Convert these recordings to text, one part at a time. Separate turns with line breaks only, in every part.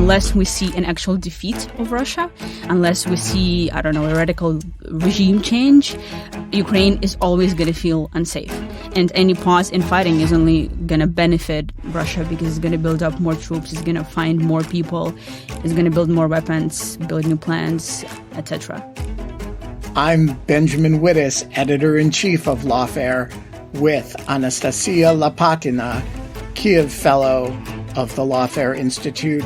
unless we see an actual defeat of Russia, unless we see, I don't know, a radical regime change, Ukraine is always going to feel unsafe. And any pause in fighting is only going to benefit Russia because it's going to build up more troops, it's going to find more people, it's going to build more weapons, build new plans, etc.
I'm Benjamin Wittes, editor-in-chief of Lawfare, with Anastasia Lapatina, Kiev Fellow of the Lawfare Institute,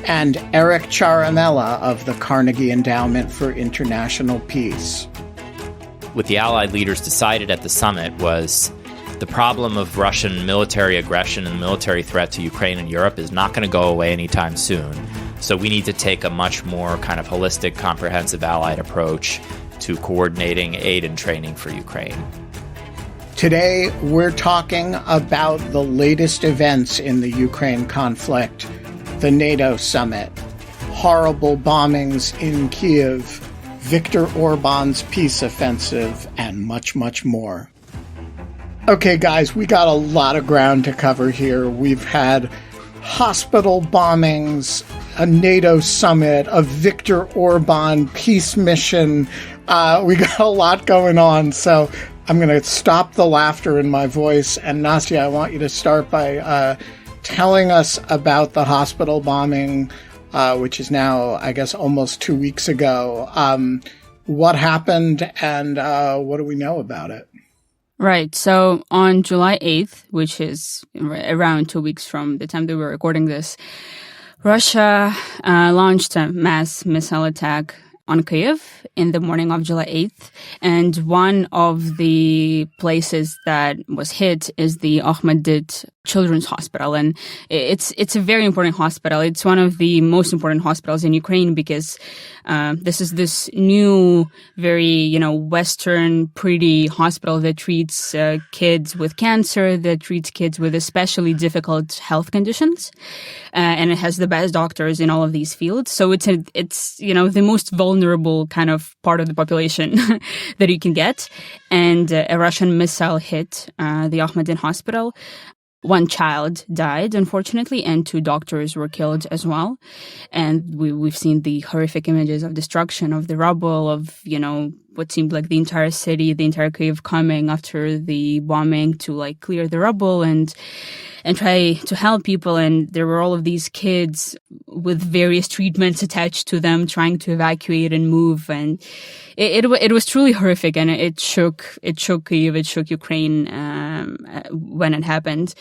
and Eric Charamella of the Carnegie Endowment for International Peace.
What the Allied leaders decided at the summit was the problem of Russian military aggression and military threat to Ukraine and Europe is not going to go away anytime soon. So we need to take a much more kind of holistic, comprehensive Allied approach to coordinating aid and training for Ukraine.
Today, we're talking about the latest events in the Ukraine conflict, the NATO summit, horrible bombings in Kyiv, Viktor Orban's peace offensive, and much, much more. Okay, guys, we got a lot of ground to cover here. We've had hospital bombings, a NATO summit, a Viktor Orban peace mission. We got a lot going on, so I'm going to stop the laughter in my voice. And Nastya, I want you to start by telling us about the hospital bombing, which is now, I guess, almost 2 weeks ago. What happened and what do we know about it?
Right. So on July 8th, which is around 2 weeks from the time that we're recording this, Russia launched a mass missile attack on Kyiv in the morning of July 8th. And one of the places that was hit is the Ahmedit Children's Hospital. And it's a very important hospital. It's one of the most important hospitals in Ukraine because this is this new, very, Western, pretty hospital that treats kids with cancer, that treats kids with especially difficult health conditions. And it has the best doctors in all of these fields. So it's the most vulnerable kind of part of the population that you can get. And a Russian missile hit the Ahmedin Hospital. One child died, unfortunately, and 2 doctors were killed as well. And we've seen the horrific images of destruction, of the rubble, of, what seemed like the entire city, the entire Kyiv coming after the bombing to clear the rubble and try to help people. And there were all of these kids with various treatments attached to them trying to evacuate and move. And it was truly horrific, and it shook Kyiv, it shook Ukraine when it happened.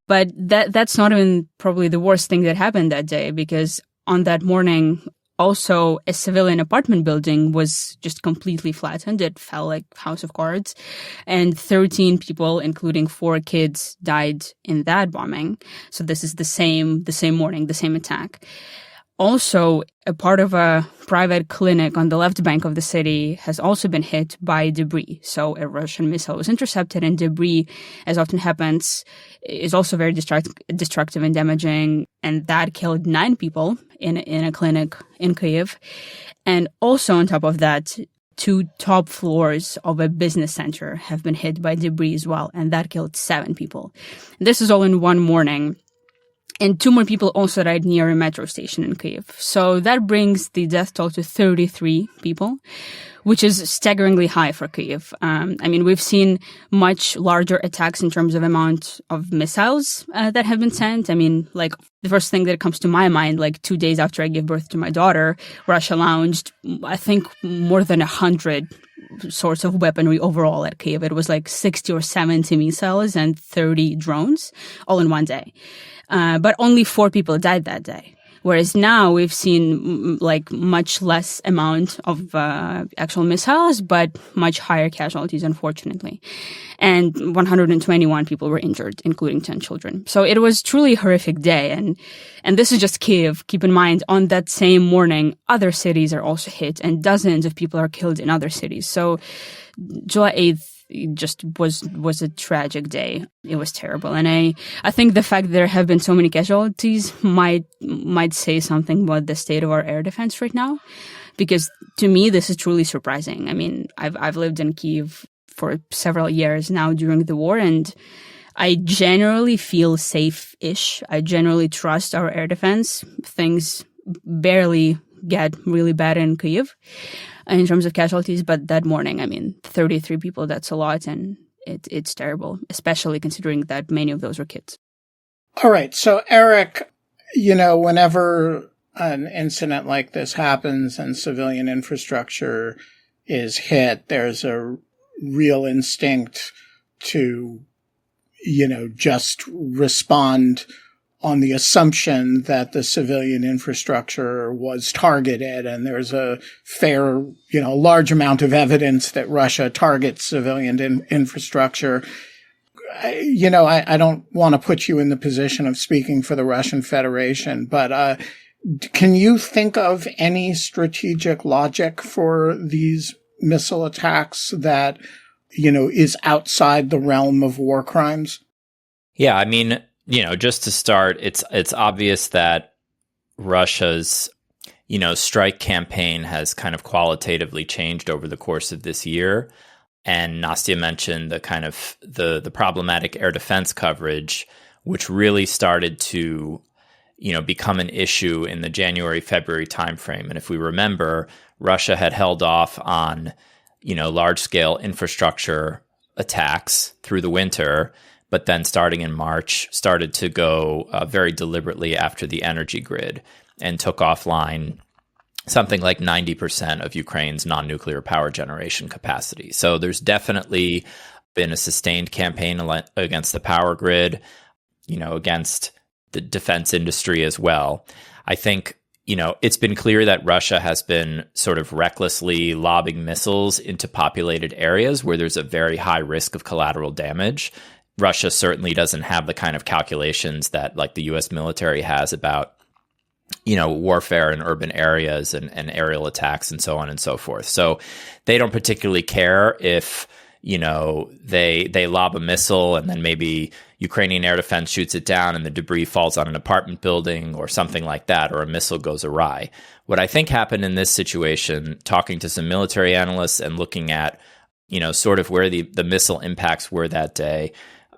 But that's not even probably the worst thing that happened that day, because on that morning, also, a civilian apartment building was just completely flattened. It fell like house of cards. And 13 people, including 4 kids, died in that bombing. So this is the same morning, the same attack. Also, a part of a private clinic on the left bank of the city has also been hit by debris. So a Russian missile was intercepted, and debris, as often happens, is also very destructive and damaging. And that killed 9 people in a clinic in Kyiv. And also on top of that, 2 top floors of a business center have been hit by debris as well. And that killed 7 people. This is all in one morning. And 2 more people also died near a metro station in Kyiv. So that brings the death toll to 33 people, which is staggeringly high for Kyiv. We've seen much larger attacks in terms of amount of missiles that have been sent. The first thing that comes to my mind, 2 days after I gave birth to my daughter, Russia launched, I think, more than 100 sorts of weaponry overall at Kyiv. It was 60 or 70 missiles and 30 drones all in one day. But only 4 people died that day. Whereas now we've seen much less amount of actual missiles, but much higher casualties, unfortunately. And 121 people were injured, including 10 children. So it was truly a horrific day. And this is just Kyiv. Keep in mind, on that same morning, other cities are also hit and dozens of people are killed in other cities. So July 8th, it just was a tragic day. It was terrible. And I think the fact that there have been so many casualties might say something about the state of our air defense right now. Because to me, this is truly surprising. I've lived in Kyiv for several years now during the war, and I generally feel safe-ish. I generally trust our air defense. Things barely get really bad in Kyiv in terms of casualties. But that morning, 33 people, that's a lot. And it's terrible, especially considering that many of those were kids.
All right. So, Eric, whenever an incident like this happens and civilian infrastructure is hit, there's a real instinct to, just respond on the assumption that the civilian infrastructure was targeted. And there's a fair, large amount of evidence that Russia targets civilian infrastructure. I don't want to put you in the position of speaking for the Russian Federation, but can you think of any strategic logic for these missile attacks that, is outside the realm of war crimes?
Yeah, just to start, it's obvious that Russia's, strike campaign has kind of qualitatively changed over the course of this year. And Nastya mentioned the kind of the problematic air defense coverage, which really started to, become an issue in the January-February timeframe. And if we remember, Russia had held off on, large-scale infrastructure attacks through the winter, but then starting in March, started to go very deliberately after the energy grid and took offline something like 90% of Ukraine's non-nuclear power generation capacity. So there's definitely been a sustained campaign against the power grid, against the defense industry as well. I think, it's been clear that Russia has been sort of recklessly lobbing missiles into populated areas where there's a very high risk of collateral damage. Russia certainly doesn't have the kind of calculations that like the U.S. military has about warfare in urban areas and aerial attacks and so on and so forth. So they don't particularly care if, they lob a missile and then maybe Ukrainian air defense shoots it down and the debris falls on an apartment building or something like that, or a missile goes awry. What I think happened in this situation, talking to some military analysts and looking at, sort of where the missile impacts were that day,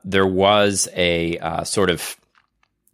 there was a sort of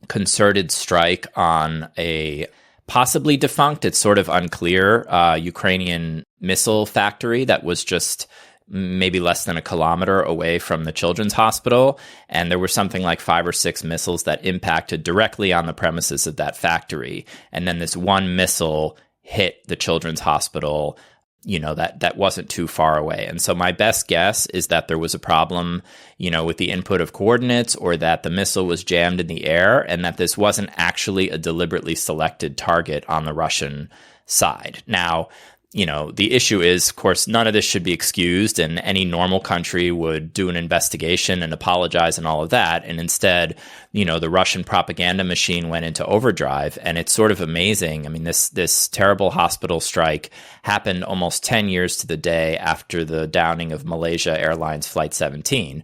concerted strike on a possibly defunct, it's sort of unclear, Ukrainian missile factory that was just maybe less than a kilometer away from the children's hospital. And there were something like 5 or 6 missiles that impacted directly on the premises of that factory. And then this one missile hit the children's hospital, that wasn't too far away. And so my best guess is that there was a problem, with the input of coordinates, or that the missile was jammed in the air, and that this wasn't actually a deliberately selected target on the Russian side. Now, the issue is, of course, none of this should be excused, and any normal country would do an investigation and apologize and all of that. And instead, the Russian propaganda machine went into overdrive. And it's sort of amazing. This terrible hospital strike happened almost 10 years to the day after the downing of Malaysia Airlines Flight 17,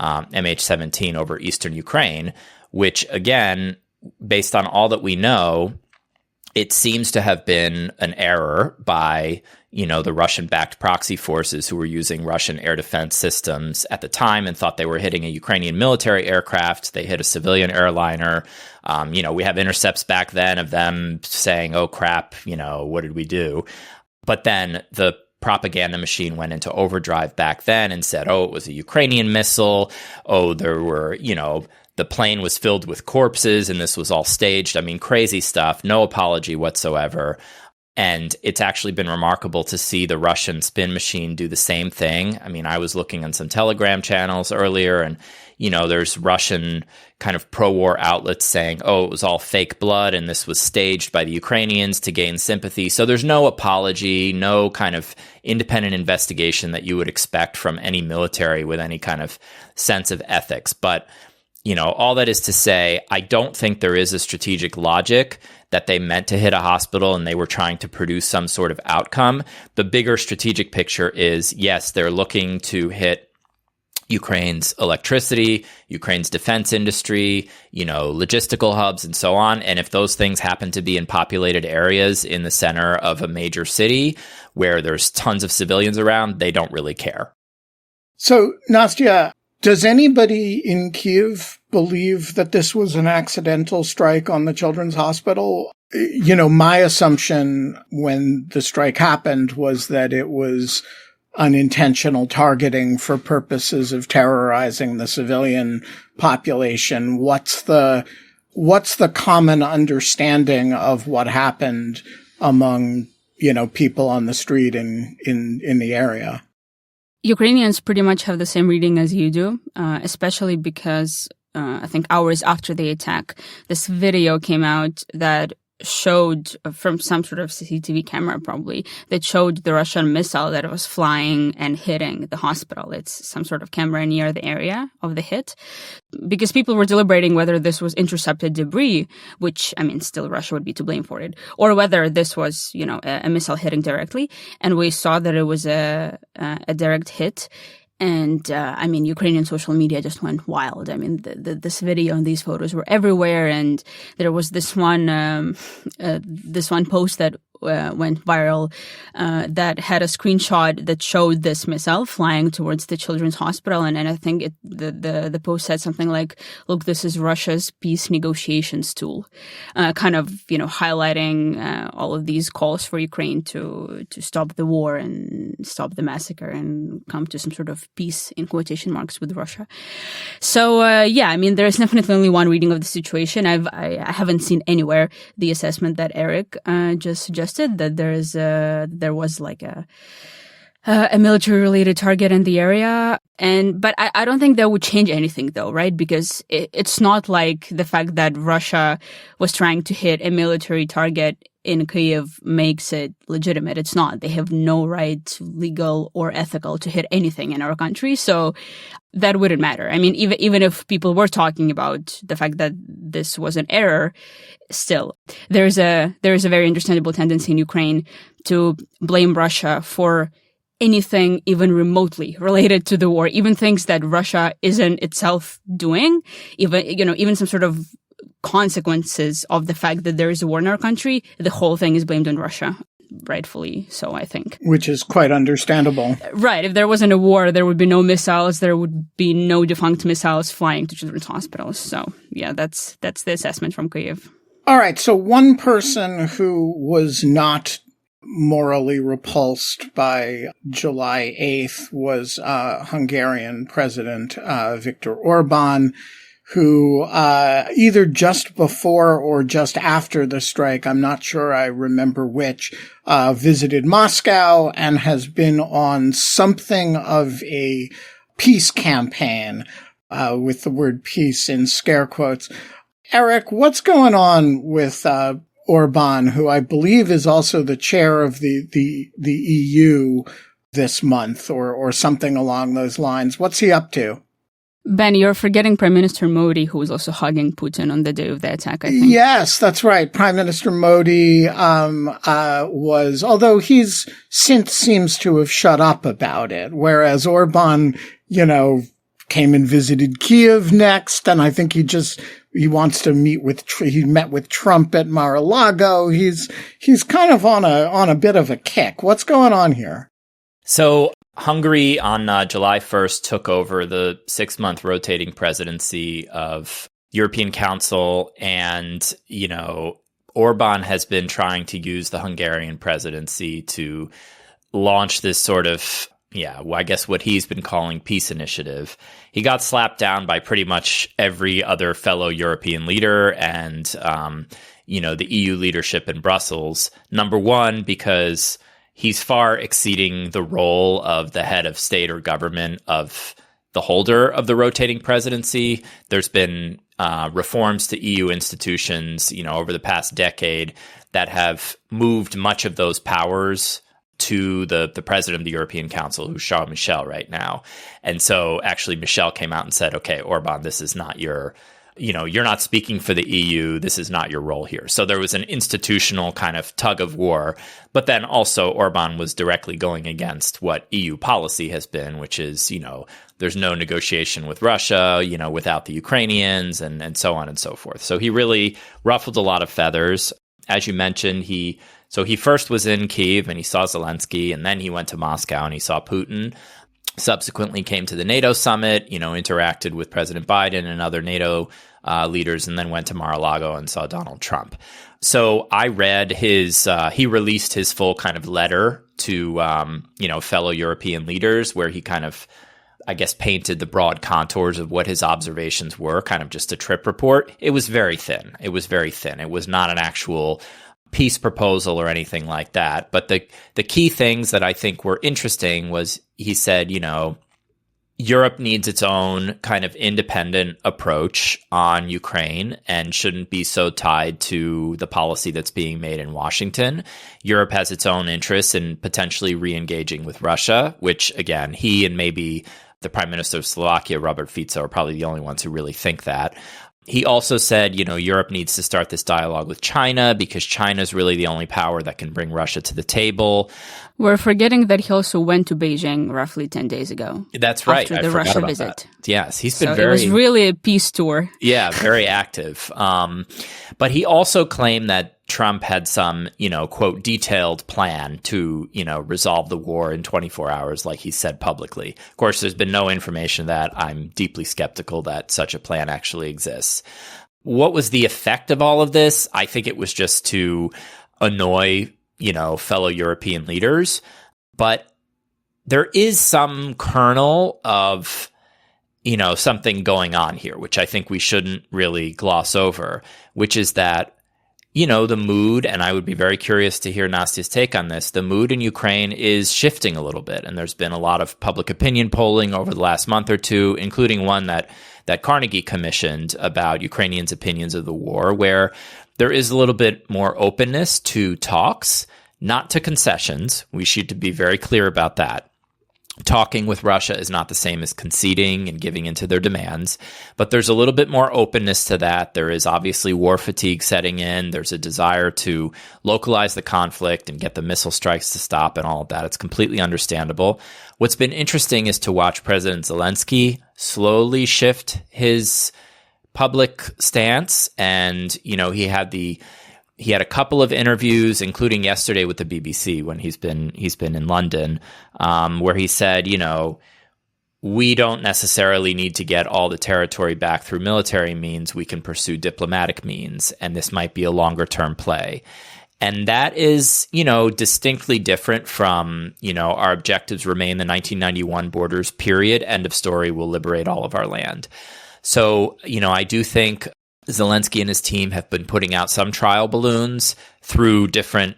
MH17 over eastern Ukraine, which, again, based on all that we know, it seems to have been an error by, the Russian-backed proxy forces who were using Russian air defense systems at the time and thought they were hitting a Ukrainian military aircraft. They hit a civilian airliner. We have intercepts back then of them saying, oh, crap, what did we do? But then the propaganda machine went into overdrive back then and said, oh, it was a Ukrainian missile. Oh, there were, the plane was filled with corpses and this was all staged. Crazy stuff, no apology whatsoever. And it's actually been remarkable to see the Russian spin machine do the same thing. I was looking on some Telegram channels earlier and, there's Russian kind of pro-war outlets saying, oh, it was all fake blood and this was staged by the Ukrainians to gain sympathy. So there's no apology, no kind of independent investigation that you would expect from any military with any kind of sense of ethics. But all that is to say, I don't think there is a strategic logic that they meant to hit a hospital and they were trying to produce some sort of outcome. The bigger strategic picture is, yes, they're looking to hit Ukraine's electricity, Ukraine's defense industry, logistical hubs and so on. And if those things happen to be in populated areas in the center of a major city where there's tons of civilians around, they don't really care.
So, Nastya, does anybody in Kyiv believe that this was an accidental strike on the children's hospital? My assumption when the strike happened was that it was unintentional targeting for purposes of terrorizing the civilian population. What's the common understanding of what happened among, people on the street in the area?
Ukrainians pretty much have the same reading as you do, especially because I think hours after the attack, this video came out that showed from some sort of CCTV camera probably that showed the Russian missile that was flying and hitting the hospital. It's some sort of camera near the area of the hit because people were deliberating whether this was intercepted debris, which, still Russia would be to blame for it, or whether this was, a missile hitting directly. And we saw that it was a direct hit. And, Ukrainian social media just went wild. This video and these photos were everywhere. And there was this one post that went viral that had a screenshot that showed this missile flying towards the children's hospital. And I think the post said something like, look, this is Russia's peace negotiations tool, highlighting all of these calls for Ukraine to stop the war and stop the massacre and come to some sort of peace in quotation marks with Russia. So, there's definitely only one reading of the situation. I haven't seen anywhere the assessment that Eric just suggested, that there was like a military related target in the area. But I don't think that would change anything though, right? Because it's not like the fact that Russia was trying to hit a military target in Kyiv makes it legitimate. It's not. They have no right, legal or ethical, to hit anything in our country. So that wouldn't matter. Even if people were talking about the fact that this was an error, still, there is a very understandable tendency in Ukraine to blame Russia for anything even remotely related to the war, even things that Russia isn't itself doing, even some sort of consequences of the fact that there is a war in our country. The whole thing is blamed on Russia. Rightfully so, I think.
Which is quite understandable.
Right. If there wasn't a war, there would be no missiles. There would be no defunct missiles flying to children's hospitals. So, yeah, that's the assessment from Kyiv.
All right. So one person who was not morally repulsed by July 8th was Hungarian President Viktor Orban, who either just before or just after the strike, I'm not sure I remember which, visited Moscow and has been on something of a peace campaign, with the word peace in scare quotes. Eric, what's going on with Orban, who I believe is also the chair of the EU this month or something along those lines? What's he up to?
Ben, you're forgetting Prime Minister Modi, who was also hugging Putin on the day of the attack, I think.
Yes, that's right. Prime Minister Modi was, although he's since seems to have shut up about it, whereas Orban, came and visited Kyiv next, and I think he wants to he met with Trump at Mar-a-Lago. He's kind of on a bit of a kick. What's going on here?
So Hungary on July 1st took over the 6-month rotating presidency of European Council. And, Orban has been trying to use the Hungarian presidency to launch this sort of, I guess what he's been calling peace initiative. He got slapped down by pretty much every other fellow European leader and, the EU leadership in Brussels. Number one, because he's far exceeding the role of the head of state or government of the holder of the rotating presidency. There's been reforms to EU institutions, over the past decade that have moved much of those powers to the president of the European Council, who's Charles Michel right now. And so actually Michel came out and said, okay, Orban, this is not your, you're not speaking for the EU. This is not your role here. So there was an institutional kind of tug of war. But then also Orban was directly going against what EU policy has been, which is, there's no negotiation with Russia, without the Ukrainians and so on and so forth. So he really ruffled a lot of feathers. As you mentioned, he first was in Kyiv and he saw Zelensky, and then he went to Moscow and he saw Putin. Subsequently came to the NATO summit, interacted with President Biden and other NATO leaders, and then went to Mar-a-Lago and saw Donald Trump. So I read he released his full kind of letter to, fellow European leaders, where he kind of, I guess, painted the broad contours of what his observations were, kind of just a trip report. It was very thin. It was not an actual peace proposal or anything like that. But the key things that I think were interesting was he said, Europe needs its own kind of independent approach on Ukraine and shouldn't be so tied to the policy that's being made in Washington. Europe has its own interests in potentially re-engaging with Russia, which, again, he and maybe the Prime Minister of Slovakia, Robert Fico, are probably the only ones who really think that. He also said, Europe needs to start this dialogue with China because China is really the only power that can bring Russia to the table.
We're forgetting that he also went to Beijing roughly 10 days ago.
That's right.
After the Russia visit.
That. Yes, he's been
It was really a peace tour.
Yeah, very active. But he also claimed that Trump had some, quote, detailed plan to, resolve the war in 24 hours, like he said publicly. Of course, there's been no information that I'm deeply skeptical that such a plan actually exists. What was the effect of all of this? I think it was just to annoy, fellow European leaders. But there is some kernel of, something going on here, which I think we shouldn't really gloss over, which is that, the mood, and I would be very curious to hear Nastia's take on this, the mood in Ukraine is shifting a little bit. And there's been a lot of public opinion polling over the last month or two, including one that Carnegie commissioned about Ukrainians' opinions of the war, where there is a little bit more openness to talks, not to concessions. We should be very clear about that. Talking with Russia is not the same as conceding and giving into their demands, but there's a little bit more openness to that. There is obviously war fatigue setting in. There's a desire to localize the conflict and get the missile strikes to stop and all of that. It's completely understandable. What's been interesting is to watch President Zelensky slowly shift his public stance. And, he had a couple of interviews, including yesterday with the BBC when he's been in London, where he said, we don't necessarily need to get all the territory back through military means. We can pursue diplomatic means, and this might be a longer term play. And that is, distinctly different from, our objectives remain the 1991 borders, period. End of story. We'll liberate all of our land. So, I do think Zelensky and his team have been putting out some trial balloons through different,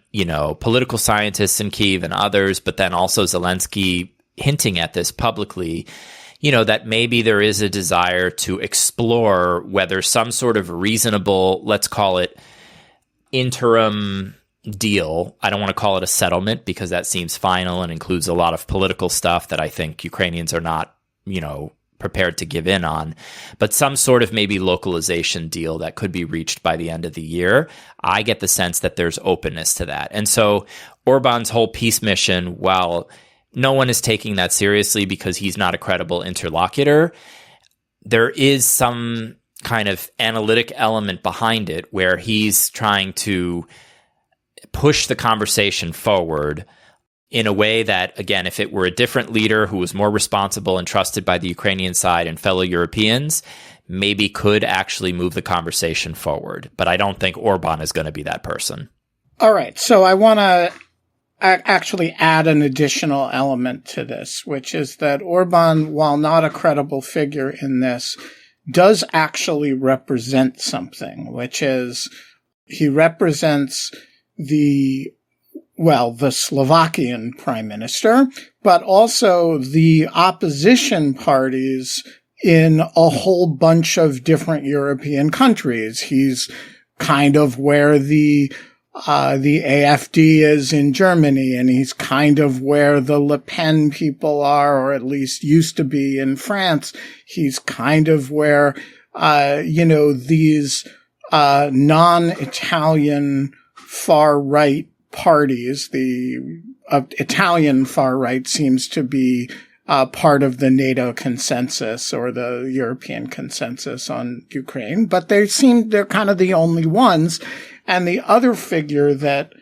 political scientists in Kyiv and others, but then also Zelensky hinting at this publicly, that maybe there is a desire to explore whether some sort of reasonable, let's call it interim deal. I don't want to call it a settlement because that seems final and includes a lot of political stuff that I think Ukrainians are not, prepared to give in on, but some sort of maybe localization deal that could be reached by the end of the year. I get the sense that there's openness to that. And so Orban's whole peace mission, while no one is taking that seriously because he's not a credible interlocutor, there is some kind of analytic element behind it where he's trying to push the conversation forward in a way that, again, if it were a different leader who was more responsible and trusted by the Ukrainian side and fellow Europeans, maybe could actually move the conversation forward. But I don't think Orban is going to be that person.
All right. So I want to actually add an additional element to this, which is that Orban, while not a credible figure in this, does actually represent something, which is he represents the Slovakian prime minister, but also the opposition parties in a whole bunch of different European countries. He's kind of where the AfD is in Germany, and he's kind of where the Le Pen people are, or at least used to be in France. He's kind of where, these non-Italian far-right parties, the Italian far right seems to be part of the NATO consensus or the European consensus on Ukraine, but they're kind of the only ones. And the other figure that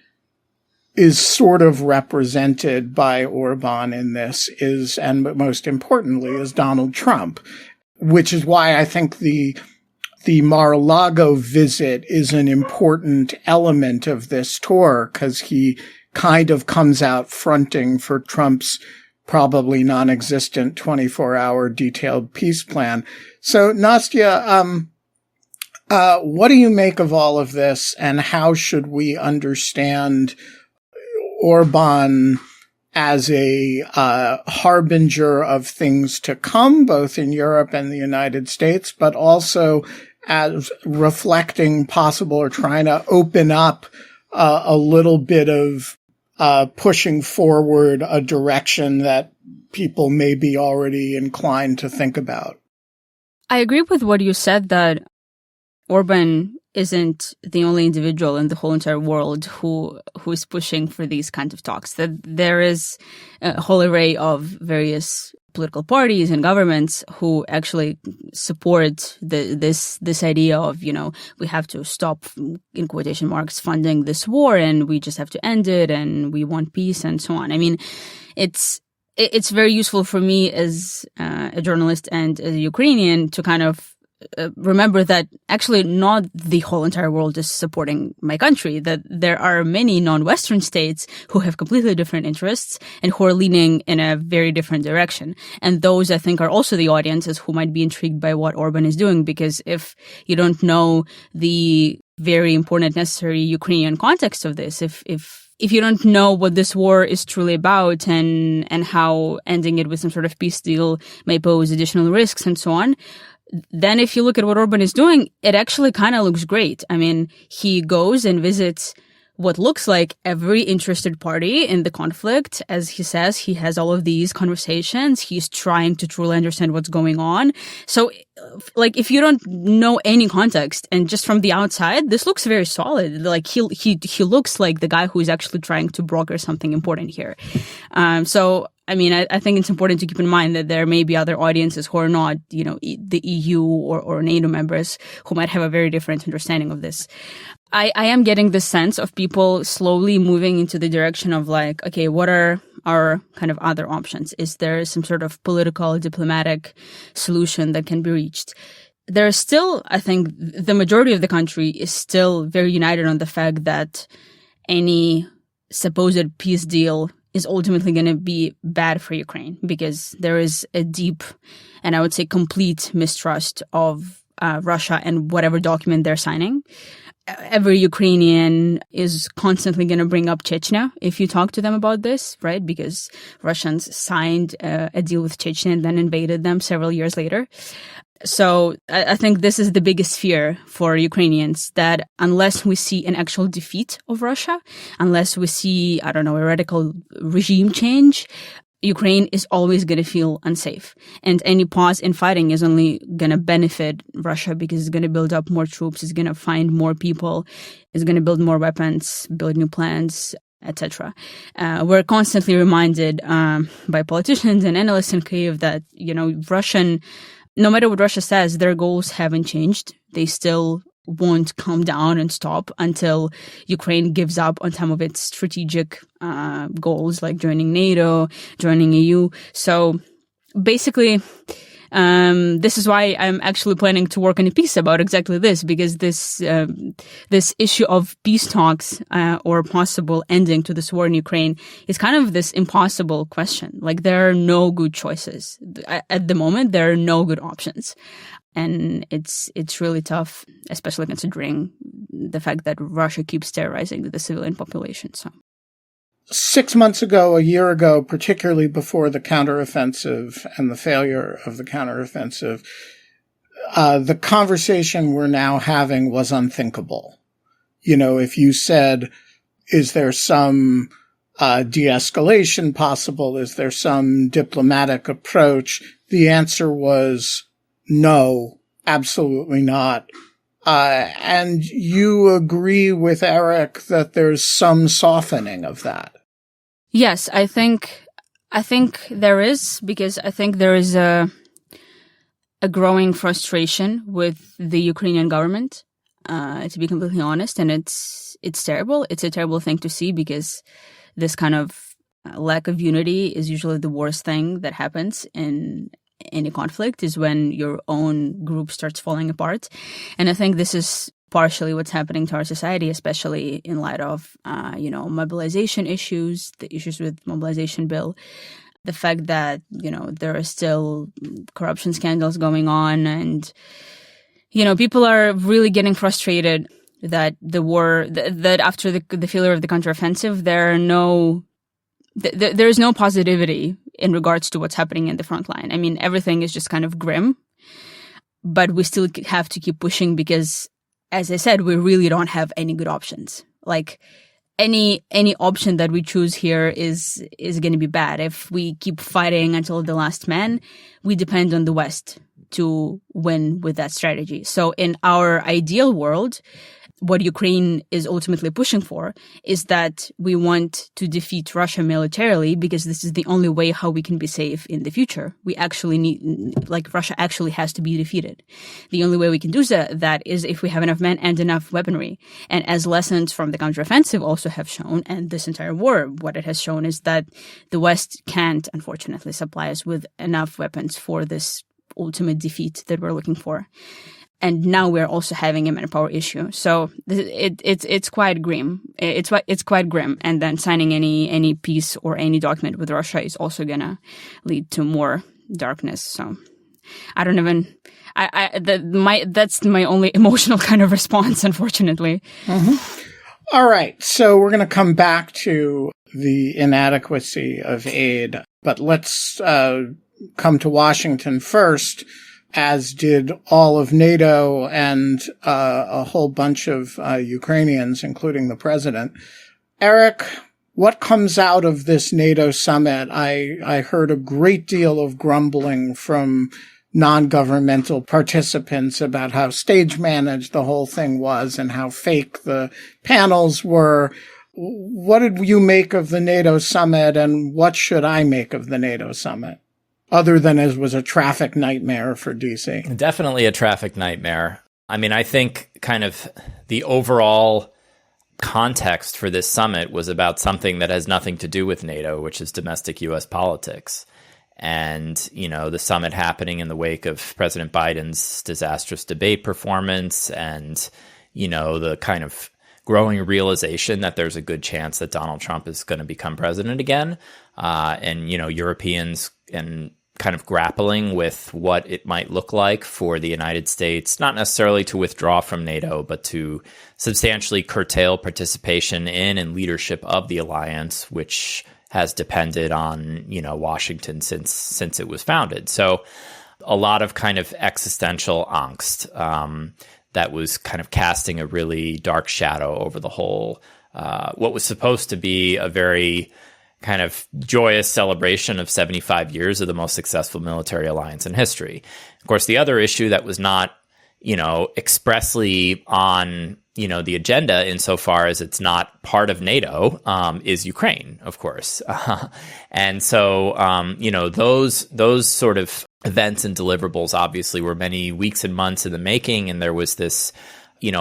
is sort of represented by Orban in this is, and most importantly, is Donald Trump, which is why I think the the Mar-a-Lago visit is an important element of this tour because he kind of comes out fronting for Trump's probably non-existent 24-hour detailed peace plan. So, Nastya, what do you make of all of this, and how should we understand Orban as a harbinger of things to come, both in Europe and the United States, but also as reflecting possible or trying to open up a little bit of pushing forward a direction that people may be already inclined to think about?
I agree with what you said, that Orban isn't the only individual in the whole entire world who is pushing for these kinds of talks. That there is a whole array of various political parties and governments who actually support this idea of, we have to stop, in quotation marks, funding this war, and we just have to end it, and we want peace, and so on. I mean, it's very useful for me as a journalist and as a Ukrainian to kind of remember that actually not the whole entire world is supporting my country, that there are many non-Western states who have completely different interests and who are leaning in a very different direction. And those, I think, are also the audiences who might be intrigued by what Orban is doing, because if you don't know the very important, necessary Ukrainian context of this, if you don't know what this war is truly about and how ending it with some sort of peace deal may pose additional risks and so on, then if you look at what Orban is doing, it actually kind of looks great. I mean, he goes and visits what looks like every interested party in the conflict. As he says, he has all of these conversations. He's trying to truly understand what's going on. So, like, if you don't know any context and just from the outside, this looks very solid. Like, he looks like the guy who is actually trying to broker something important here. So, I mean, I think it's important to keep in mind that there may be other audiences who are not, the EU or NATO members who might have a very different understanding of this. I am getting the sense of people slowly moving into the direction of like, okay, what are our kind of other options? Is there some sort of political, diplomatic solution that can be reached? There is still, I think, the majority of the country is still very united on the fact that any supposed peace deal is ultimately going to be bad for Ukraine, because there is a deep and I would say complete mistrust of Russia and whatever document they're signing. Every Ukrainian is constantly going to bring up Chechnya if you talk to them about this, right? Because Russians signed a deal with Chechnya and then invaded them several years later. So I think this is the biggest fear for Ukrainians, that unless we see an actual defeat of Russia, unless we see, a radical regime change, Ukraine is always going to feel unsafe. And any pause in fighting is only going to benefit Russia, because it's going to build up more troops, it's going to find more people, it's going to build more weapons, build new plans, etc. We're constantly reminded by politicians and analysts in Kyiv that, no matter what Russia says, their goals haven't changed. They still won't calm down and stop until Ukraine gives up on some of its strategic goals, like joining NATO, joining EU. So basically, this is why I'm actually planning to work on a piece about exactly this, because this issue of peace talks or possible ending to this war in Ukraine is kind of this impossible question. Like, there are no good choices. At the moment, there are no good options. And it's really tough, especially considering the fact that Russia keeps terrorizing the civilian population. So
6 months ago, a year ago, particularly before the counteroffensive and the failure of the counteroffensive, the conversation we're now having was unthinkable. If you said, is there some de-escalation possible? Is there some diplomatic approach? The answer was no, absolutely not. And you agree with Eric that there's some softening of that.
Yes, I think there is, because I think there is a growing frustration with the Ukrainian government, to be completely honest, and it's terrible. It's a terrible thing to see, because this kind of lack of unity is usually the worst thing that happens in any conflict is when your own group starts falling apart. And I think this is partially what's happening to our society, especially in light of, mobilization issues, the issues with mobilization bill, the fact that, there are still corruption scandals going on. And, people are really getting frustrated that the war, that after the failure of the counteroffensive, there's no positivity in regards to what's happening in the front line. I mean, everything is just kind of grim, but we still have to keep pushing because, as I said, we really don't have any good options. Like any option that we choose here is going to be bad. If we keep fighting until the last man, we depend on the West to win with that strategy. So in our ideal world, what Ukraine is ultimately pushing for is that we want to defeat Russia militarily because this is the only way how we can be safe in the future. We actually Russia actually has to be defeated. The only way we can do that is if we have enough men and enough weaponry. And as lessons from the counteroffensive also have shown, and this entire war, what it has shown is that the West can't, unfortunately, supply us with enough weapons for this ultimate defeat that we're looking for. And now we're also having a manpower issue. So it's quite grim. It's quite grim. And then signing any peace or any document with Russia is also gonna lead to more darkness. So I don't even. That's my only emotional kind of response, unfortunately.
Mm-hmm. All right. So we're gonna come back to the inadequacy of aid, but let's come to Washington first, as did all of NATO and a whole bunch of Ukrainians, including the president. Eric, what comes out of this NATO summit? I heard a great deal of grumbling from non-governmental participants about how stage-managed the whole thing was and how fake the panels were. What did you make of the NATO summit, and what should I make of the NATO summit? Other than it was a traffic nightmare for DC.
Definitely a traffic nightmare. I mean, I think kind of the overall context for this summit was about something that has nothing to do with NATO, which is domestic U.S. politics. And, the summit happening in the wake of President Biden's disastrous debate performance and, the kind of growing realization that there's a good chance that Donald Trump is going to become president again. And, Europeans and kind of grappling with what it might look like for the United States, not necessarily to withdraw from NATO, but to substantially curtail participation in and leadership of the alliance, which has depended on, Washington since it was founded. So a lot of kind of existential angst that was kind of casting a really dark shadow over the whole, what was supposed to be a very kind of joyous celebration of 75 years of the most successful military alliance in history. Of course, the other issue that was not, expressly on, the agenda insofar as it's not part of NATO, is Ukraine, of course. And so, those sort of events and deliverables obviously were many weeks and months in the making. And there was this,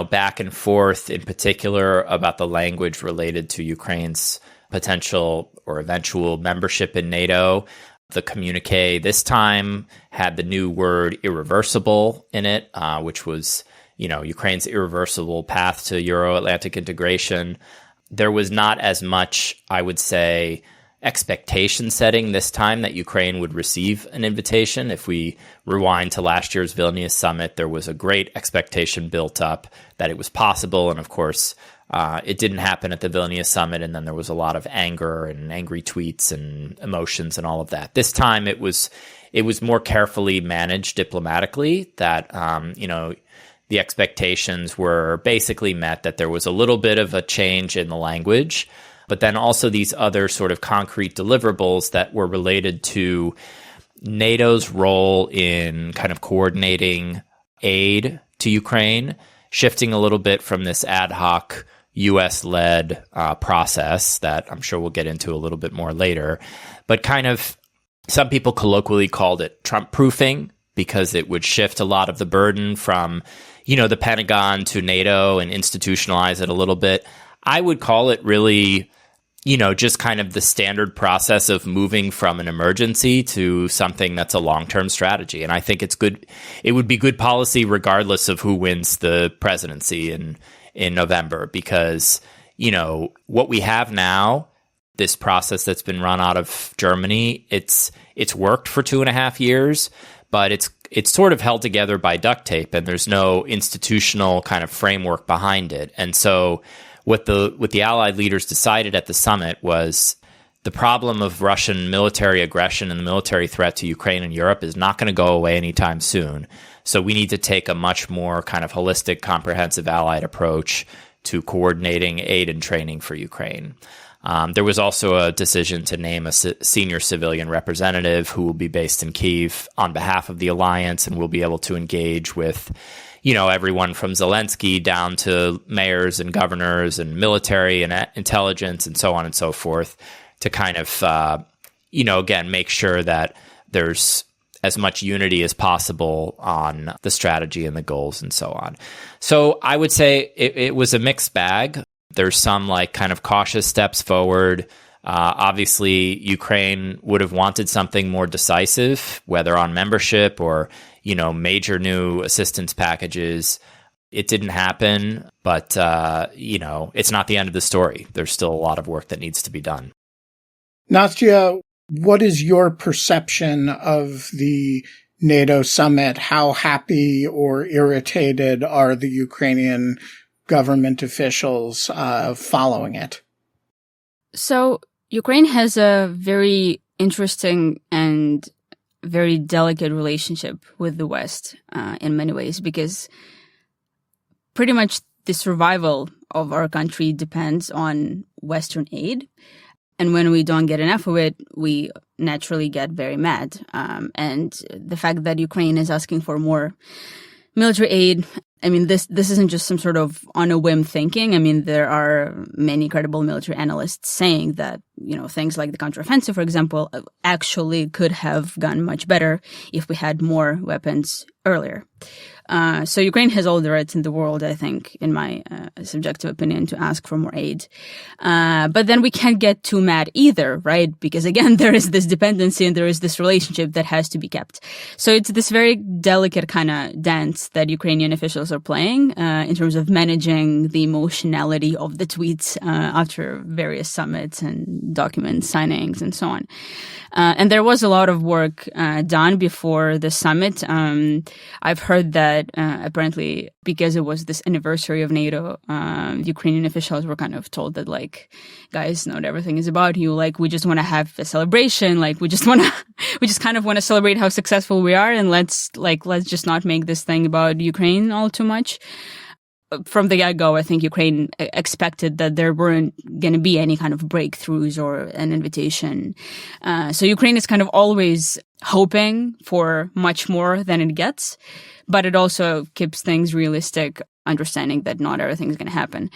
back and forth in particular about the language related to Ukraine's potential or eventual membership in NATO. The communique this time had the new word irreversible in it, which was, Ukraine's irreversible path to Euro-Atlantic integration. There was not as much, I would say, expectation setting this time that Ukraine would receive an invitation. If we rewind to last year's Vilnius summit, there was a great expectation built up that it was possible. And of course, it didn't happen at the Vilnius summit, and then there was a lot of anger and angry tweets and emotions and all of that. This time, it was more carefully managed diplomatically. That the expectations were basically met. That there was a little bit of a change in the language, but then also these other sort of concrete deliverables that were related to NATO's role in kind of coordinating aid to Ukraine, shifting a little bit from this ad hoc U.S.-led process that I'm sure we'll get into a little bit more later, but kind of some people colloquially called it Trump-proofing because it would shift a lot of the burden from, the Pentagon to NATO and institutionalize it a little bit. I would call it really just kind of the standard process of moving from an emergency to something that's a long-term strategy. And I think it's good. It would be good policy regardless of who wins the presidency in November, because, what we have now, this process that's been run out of Germany, it's worked for 2.5 years, but it's sort of held together by duct tape, and there's no institutional kind of framework behind it. And so what the Allied leaders decided at the summit was the problem of Russian military aggression and the military threat to Ukraine and Europe is not going to go away anytime soon. So we need to take a much more kind of holistic, comprehensive Allied approach to coordinating aid and training for Ukraine. There was also a decision to name a senior civilian representative who will be based in Kyiv on behalf of the alliance and will be able to engage with everyone from Zelensky down to mayors and governors and military and intelligence and so on and so forth to kind of, again, make sure that there's as much unity as possible on the strategy and the goals and so on. So I would say it was a mixed bag. There's some kind of cautious steps forward. Obviously, Ukraine would have wanted something more decisive, whether on membership or major new assistance packages. It didn't happen, but, it's not the end of the story. There's still a lot of work that needs to be done.
Nastya, what is your perception of the NATO summit? How happy or irritated are the Ukrainian government officials following it?
So Ukraine has a very interesting and very delicate relationship with the West in many ways, because pretty much the survival of our country depends on Western aid. And when we don't get enough of it, we naturally get very mad. And the fact that Ukraine is asking for more military aid, I mean, this isn't just some sort of on a whim thinking. I mean, there are many credible military analysts saying that, things like the counteroffensive, for example, actually could have gone much better if we had more weapons earlier. So Ukraine has all the rights in the world, I think, in my subjective opinion, to ask for more aid. But then we can't get too mad either, right? Because again, there is this dependency and there is this relationship that has to be kept. So it's this very delicate kind of dance that Ukrainian officials are playing in terms of managing the emotionality of the tweets after various summits and document signings and so on. And there was a lot of work done before the summit. I've heard that apparently because it was this anniversary of NATO, Ukrainian officials were kind of told that, guys, not everything is about you. We just want to have a celebration. We just kind of want to celebrate how successful we are. And let's just not make this thing about Ukraine all too much. From the get-go, I think Ukraine expected that there weren't going to be any kind of breakthroughs or an invitation. So Ukraine is kind of always hoping for much more than it gets, but it also keeps things realistic, understanding that not everything is going to happen.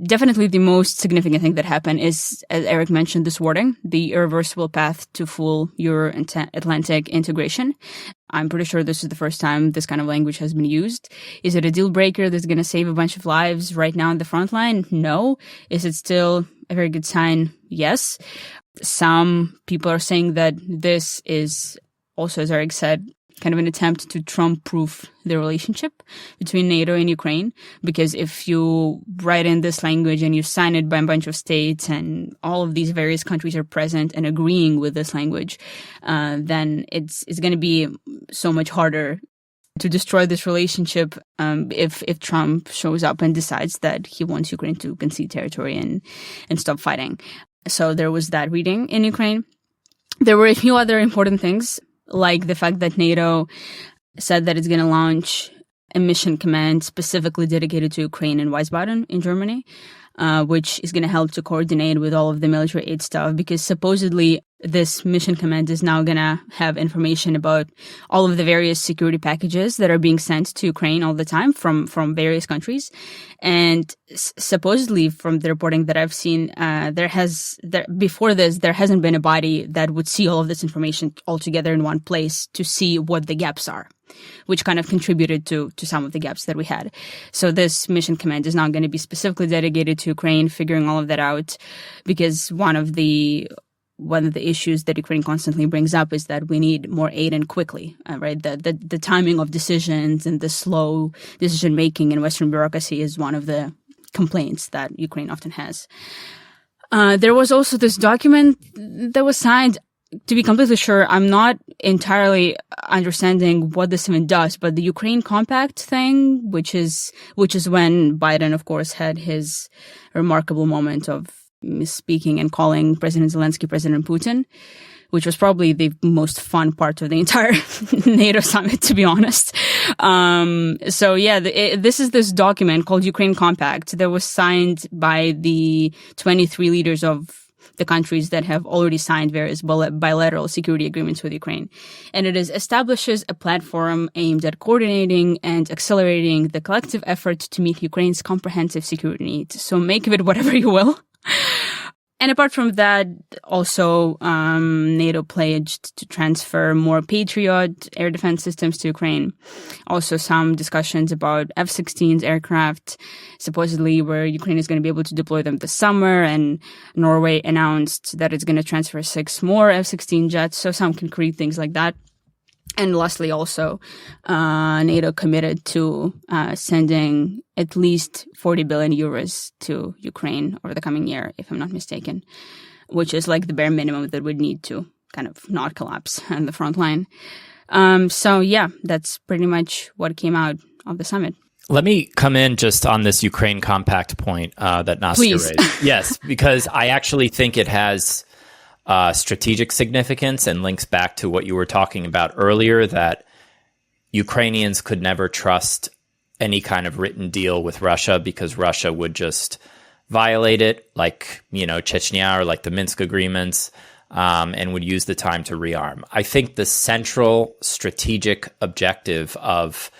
Definitely the most significant thing that happened is, as Eric mentioned, this wording, the irreversible path to full Euro-Atlantic integration. I'm pretty sure this is the first time this kind of language has been used. Is it a deal breaker that's going to save a bunch of lives right now on the front line? No. Is it still a very good sign? Yes. Some people are saying that this is also, as Eric said, kind of an attempt to Trump-proof the relationship between NATO and Ukraine. Because if you write in this language and you sign it by a bunch of states and all of these various countries are present and agreeing with this language, then it's going to be so much harder to destroy this relationship if Trump shows up and decides that he wants Ukraine to concede territory and stop fighting. So there was that reading in Ukraine. There were a few other important things, like the fact that NATO said that it's going to launch a mission command specifically dedicated to Ukraine in Wiesbaden in Germany, which is going to help to coordinate with all of the military aid stuff, because supposedly this mission command is now going to have information about all of the various security packages that are being sent to Ukraine all the time from various countries. And supposedly, from the reporting that I've seen, before this, there hasn't been a body that would see all of this information all together in one place to see what the gaps are. which kind of contributed to some of the gaps that we had. So this mission command is not going to be specifically dedicated to Ukraine, figuring all of that out, because one of the issues that Ukraine constantly brings up is that we need more aid and quickly, right? The timing of decisions and the slow decision making in Western bureaucracy is one of the complaints that Ukraine often has. There was also this document that was signed. To be completely sure, I'm not entirely understanding what this even does, but the Ukraine Compact thing, which is when Biden, of course, had his remarkable moment of misspeaking and calling President Zelensky President Putin, which was probably the most fun part of the entire NATO summit, to be honest. So yeah, this is this document called Ukraine Compact that was signed by the 23 leaders of the countries that have already signed various bilateral security agreements with Ukraine. And it establishes a platform aimed at coordinating and accelerating the collective effort to meet Ukraine's comprehensive security needs. So make of it whatever you will. And apart from that, also, NATO pledged to transfer more Patriot air defense systems to Ukraine. Also, some discussions about F-16s aircraft, supposedly where Ukraine is going to be able to deploy them this summer. And Norway announced that it's going to transfer 6 more F-16 jets. So some concrete things like that. And lastly, also, NATO committed to sending at least 40 billion euros to Ukraine over the coming year, if I'm not mistaken, which is like the bare minimum that would need to kind of not collapse on the front line. So yeah, that's pretty much what came out of the summit.
Let me come in just on this Ukraine Compact point that Nastya
Please.
raised. Yes, because I actually think it has strategic significance and links back to what you were talking about earlier, that Ukrainians could never trust any kind of written deal with Russia because Russia would just violate it, like, Chechnya or like the Minsk agreements, and would use the time to rearm. I think the central strategic objective of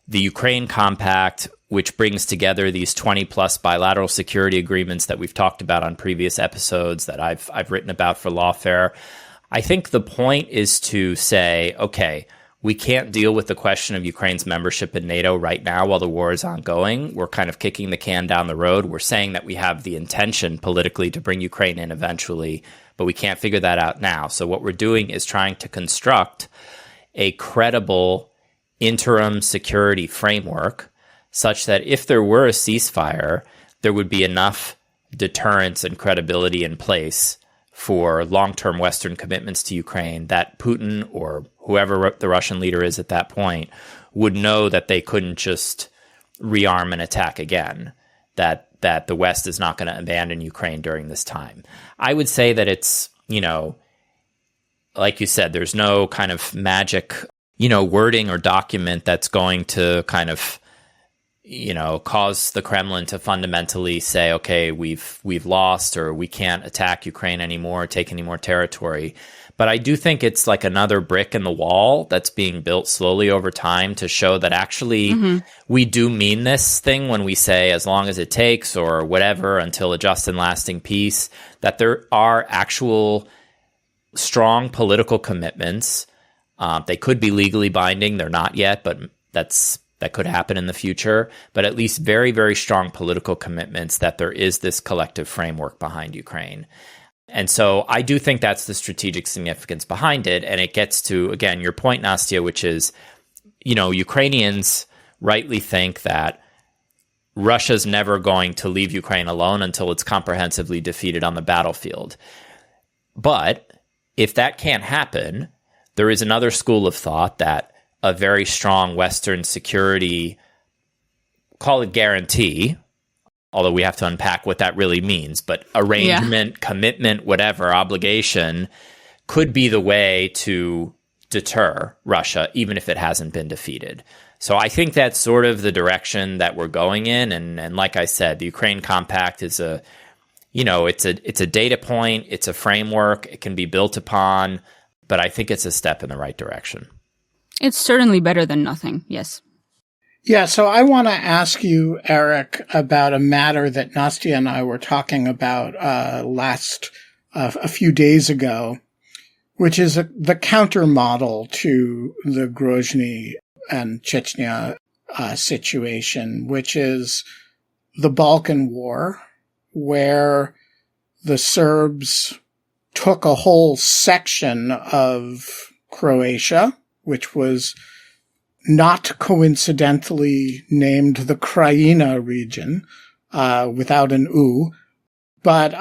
the Ukraine Compact, which brings together these 20 plus bilateral security agreements that we've talked about on previous episodes that I've written about for Lawfare. I think the point is to say, okay, we can't deal with the question of Ukraine's membership in NATO right now while the war is ongoing. We're kind of kicking the can down the road. We're saying that we have the intention politically to bring Ukraine in eventually, but we can't figure that out now. So what we're doing is trying to construct a credible interim security framework such that if there were a ceasefire, there would be enough deterrence and credibility in place for long-term Western commitments to Ukraine that Putin or whoever the Russian leader is at that point would know that they couldn't just rearm and attack again, that the West is not going to abandon Ukraine during this time. I would say that it's, like you said, there's no kind of magic, wording or document that's going to kind of cause the Kremlin to fundamentally say, okay, we've lost, or we can't attack Ukraine anymore, take any more territory. But I do think it's like another brick in the wall that's being built slowly over time to show that actually we do mean this thing when we say as long as it takes or whatever until a just and lasting peace, that there are actual strong political commitments. They could be legally binding. They're not yet, but that could happen in the future, but at least very, very strong political commitments that there is this collective framework behind Ukraine. And so I do think that's the strategic significance behind it. And it gets to, again, your point, Nastya, which is, Ukrainians rightly think that Russia's never going to leave Ukraine alone until it's comprehensively defeated on the battlefield. But if that can't happen, there is another school of thought that a very strong Western security, call it guarantee, although we have to unpack what that really means, but arrangement, commitment, whatever, obligation, could be the way to deter Russia, even if it hasn't been defeated. So I think that's sort of the direction that we're going in. And like I said, the Ukraine Compact is it's a data point, it's a framework, it can be built upon, but I think it's a step in the right direction.
It's certainly better than nothing, yes.
Yeah, so I want to ask you, Eric, about a matter that Nastya and I were talking about a few days ago, which is the counter model to the Grozny and Chechnya situation, which is the Balkan War, where the Serbs took a whole section of Croatia, which was not coincidentally named the Krajina region, without an U, but,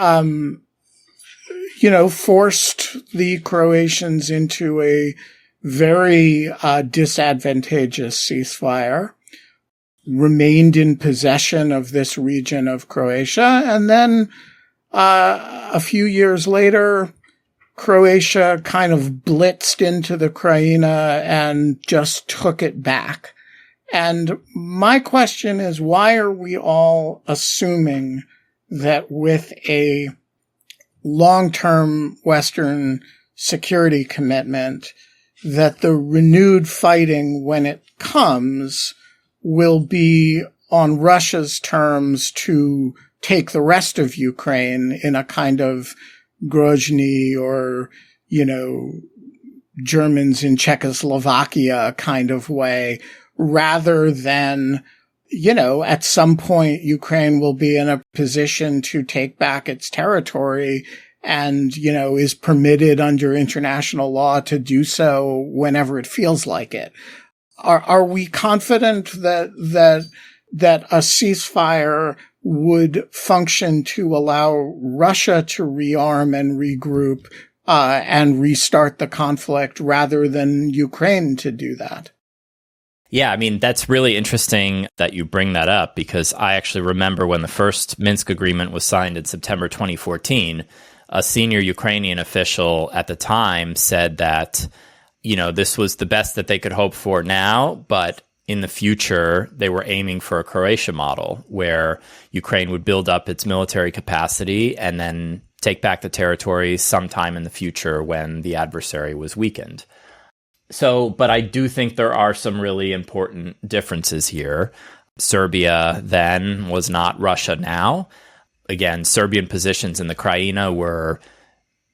forced the Croatians into a very disadvantageous ceasefire, remained in possession of this region of Croatia, and then a few years later, Croatia kind of blitzed into the Krajina and just took it back. And my question is, why are we all assuming that with a long-term Western security commitment, that the renewed fighting, when it comes, will be on Russia's terms to take the rest of Ukraine in a kind of Grozny or, Germans in Czechoslovakia kind of way, rather than, at some point Ukraine will be in a position to take back its territory and, is permitted under international law to do so whenever it feels like it. Are we confident that a ceasefire would function to allow Russia to rearm and regroup, and restart the conflict rather than Ukraine to do that?
Yeah, I mean, that's really interesting that you bring that up, because I actually remember when the first Minsk agreement was signed in September 2014, a senior Ukrainian official at the time said that, this was the best that they could hope for now, but in the future, they were aiming for a Croatia model where Ukraine would build up its military capacity and then take back the territory sometime in the future when the adversary was weakened. So, but I do think there are some really important differences here. Serbia then was not Russia now. Again, Serbian positions in the Krajina were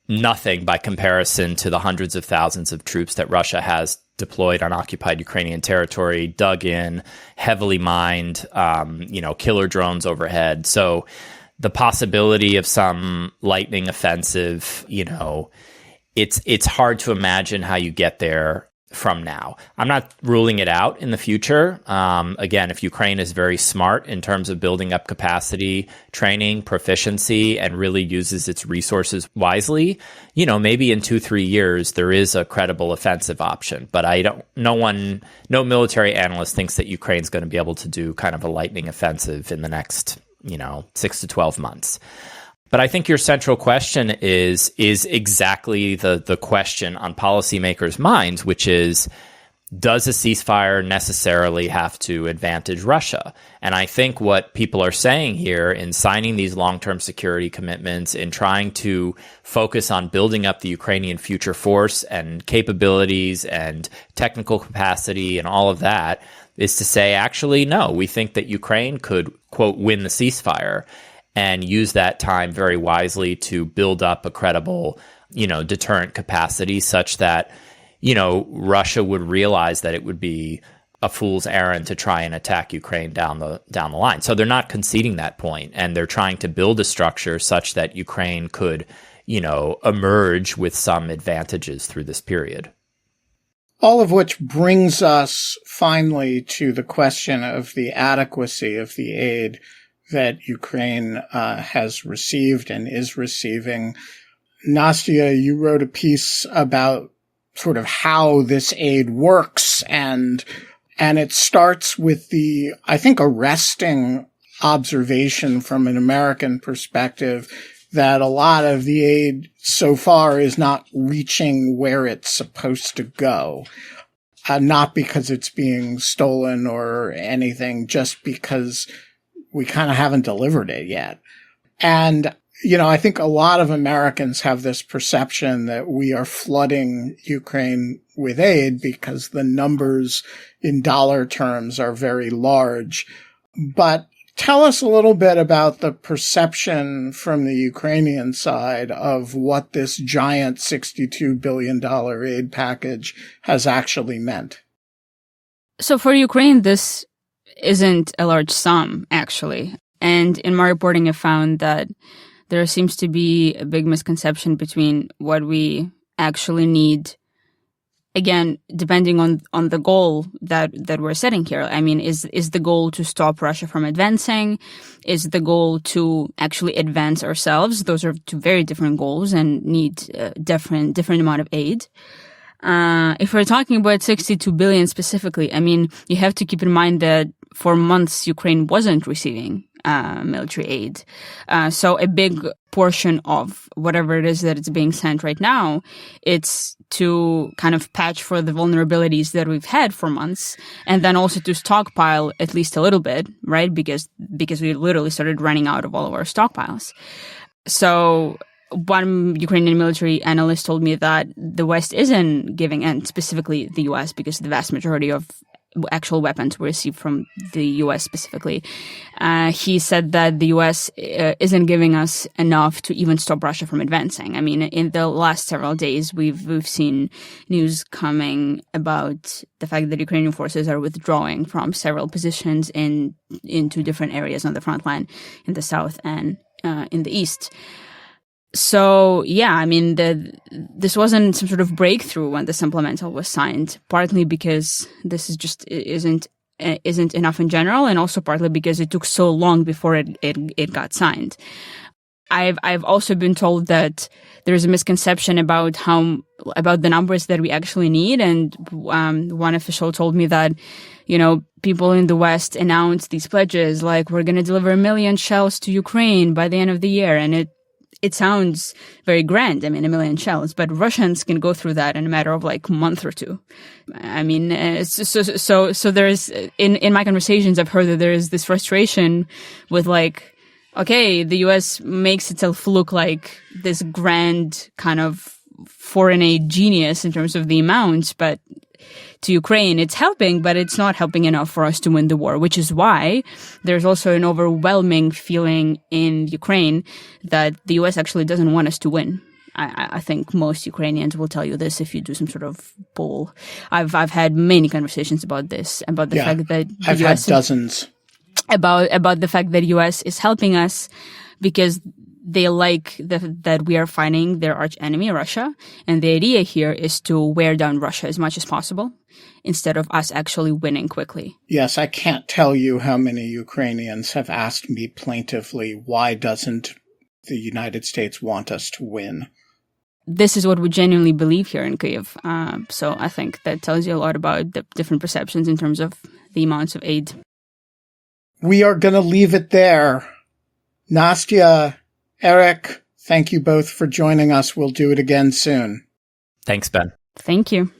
nothing by comparison to the hundreds of thousands of troops that Russia has deployed on occupied Ukrainian territory, dug in, heavily mined, killer drones overhead. So the possibility of some lightning offensive, it's hard to imagine how you get there from now. I'm not ruling it out in the future. Again, if Ukraine is very smart in terms of building up capacity, training, proficiency, and really uses its resources wisely, maybe in 2-3 years, there is a credible offensive option. But no military analyst thinks that Ukraine's going to be able to do kind of a lightning offensive in the next, 6 to 12 months. But I think your central question is exactly the question on policymakers' minds, which is, does a ceasefire necessarily have to advantage Russia? And I think what people are saying here in signing these long-term security commitments, in trying to focus on building up the Ukrainian future force and capabilities and technical capacity and all of that, is to say, actually, no, we think that Ukraine could, quote, win the ceasefire, and use that time very wisely to build up a credible, deterrent capacity such that, Russia would realize that it would be a fool's errand to try and attack Ukraine down the line. So they're not conceding that point, and they're trying to build a structure such that Ukraine could, emerge with some advantages through this period.
All of which brings us finally to the question of the adequacy of the aid that Ukraine has received and is receiving. Nastya, you wrote a piece about sort of how this aid works, and it starts with the, I think, arresting observation from an American perspective that a lot of the aid so far is not reaching where it's supposed to go. Not because it's being stolen or anything, just because we kind of haven't delivered it yet. And, I think a lot of Americans have this perception that we are flooding Ukraine with aid because the numbers in dollar terms are very large. But tell us a little bit about the perception from the Ukrainian side of what this giant $62 billion aid package has actually meant.
So for Ukraine, this isn't a large sum, actually. And in my reporting, I found that there seems to be a big misconception between what we actually need. Again, depending on the goal that we're setting here. I mean, is the goal to stop Russia from advancing? Is the goal to actually advance ourselves? Those are two very different goals and need different amount of aid. If we're talking about 62 billion specifically, I mean, you have to keep in mind that for months Ukraine wasn't receiving military aid. So a big portion of whatever it is that it's being sent right now, it's to kind of patch for the vulnerabilities that we've had for months, and then also to stockpile at least a little bit, right? Because we literally started running out of all of our stockpiles. So one Ukrainian military analyst told me that the West isn't giving, and specifically the US, because the vast majority of actual weapons were received from the US specifically. He said that the US isn't giving us enough to even stop Russia from advancing. I mean, in the last several days, we've seen news coming about the fact that Ukrainian forces are withdrawing from several positions into different areas on the front line in the south and in the east. So, yeah, I mean, this wasn't some sort of breakthrough when the supplemental was signed, partly because this is just isn't enough in general, and also partly because it took so long before it got signed. I've also been told that there's a misconception about the numbers that we actually need, and one official told me that, people in the West announced these pledges like, we're going to deliver 1 million shells to Ukraine by the end of the year, and it sounds very grand. I mean, 1 million shells, but Russians can go through that in a matter of like a month or two. I mean, so there's, in my conversations, I've heard that there is this frustration with like, okay, the US makes itself look like this grand kind of foreign aid genius in terms of the amounts, but to Ukraine, it's helping, but it's not helping enough for us to win the war, which is why there's also an overwhelming feeling in Ukraine that the US actually doesn't want us to win. I think most Ukrainians will tell you this if you do some sort of poll. I've had many conversations about this, about the fact that the
I've
US
had dozens.
About the fact that US is helping us because they like that we are fighting their arch enemy, Russia. And the idea here is to wear down Russia as much as possible instead of us actually winning quickly.
Yes, I can't tell you how many Ukrainians have asked me plaintively, why doesn't the United States want us to win?
This is what we genuinely believe here in Kyiv. So I think that tells you a lot about the different perceptions in terms of the amounts of aid.
We are going to leave it there. Nastya, Eric, thank you both for joining us. We'll do it again soon.
Thanks, Ben.
Thank you.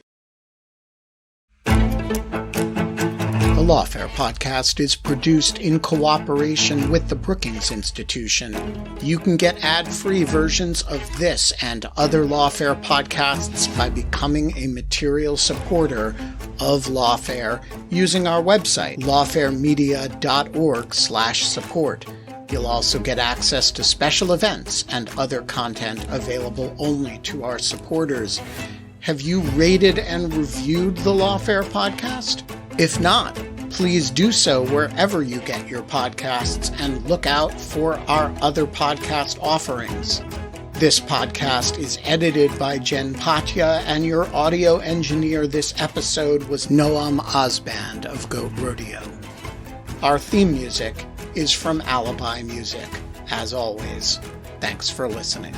The Lawfare podcast is produced in cooperation with the Brookings Institution. You can get ad-free versions of this and other Lawfare podcasts by becoming a material supporter of Lawfare using our website, lawfaremedia.org/support. You'll also get access to special events and other content available only to our supporters. Have you rated and reviewed the Lawfare podcast? If not, please do so wherever you get your podcasts and look out for our other podcast offerings. This podcast is edited by Jen Patja, and your audio engineer this episode was Noam Osband of Goat Rodeo. Our theme music is from Alibi Music. As always, thanks for listening.